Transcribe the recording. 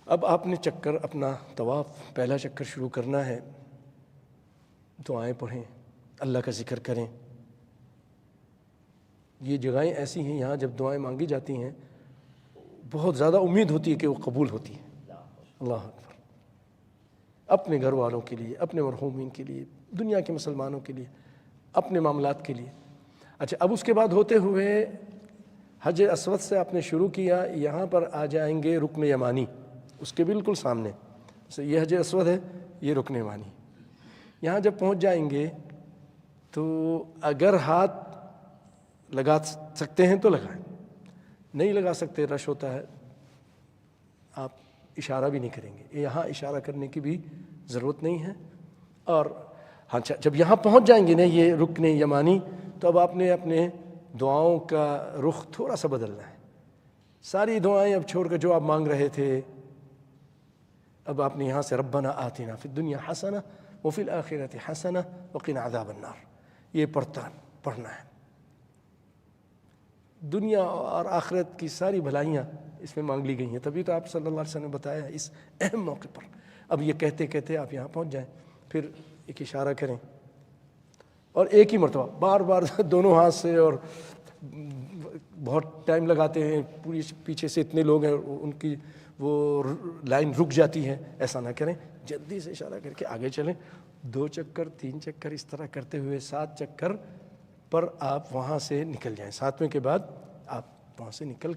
اب آپ نے چکر اپنا طواف پہلا چکر شروع کرنا ہے، دعائیں پڑھیں، اللہ کا ذکر کریں۔ یہ جگہیں ایسی ہیں یہاں جب دعائیں مانگی جاتی ہیں بہت زیادہ امید ہوتی ہے کہ وہ قبول ہوتی ہیں۔ اللہ اکبر، اپنے گھر والوں کے لیے، اپنے مرحومین کے لیے، دنیا کے مسلمانوں کے لیے، اپنے معاملات کے لیے۔ اچھا، اب اس کے بعد ہوتے ہوئے حج اسود سے آپ نے شروع کیا، یہاں پر آ جائیں گے رکن یمانی، اس کے بالکل سامنے یہ حج اسود ہے، یہ رکن یمانی۔ یہاں جب پہنچ جائیں گے تو اگر ہاتھ لگا سکتے ہیں تو لگائیں، نہیں لگا سکتے، رش ہوتا ہے، آپ اشارہ بھی نہیں کریں گے، یہاں اشارہ کرنے کی بھی ضرورت نہیں ہے۔ اور ہاں، جب یہاں پہنچ جائیں گے نا یہ رکن یمانی، تو اب آپ نے اپنے دعاؤں کا رخ تھوڑا سا بدلنا ہے۔ ساری دعائیں اب چھوڑ کر جو آپ مانگ رہے تھے، اب آپ نے یہاں سے ربنا آتنا فی الدنیا حسنہ وفی الآخرۃ حسنہ وقنا عذاب النار، یہ پڑھنا ہے۔ دنیا اور آخرت کی ساری بھلائیاں اس میں مانگ لی گئی ہیں، تبھی تو آپ صلی اللہ علیہ وسلم نے بتایا ہے اس اہم موقع پر۔ اب یہ کہتے کہتے آپ یہاں پہنچ جائیں، پھر ایک اشارہ کریں اور ایک ہی مرتبہ، بار بار دونوں ہاتھ سے، اور بہت ٹائم لگاتے ہیں، پوری پیچھے سے اتنے لوگ ہیں ان کی وہ لائن رک جاتی ہے، ایسا نہ کریں، جلدی سے اشارہ کر کے آگے چلیں۔ 2 چکر 3 چکر اس طرح کرتے ہوئے 7 چکر پر آپ وہاں سے نکل جائیں، 7ویں کے بعد آپ وہاں سے نکل کر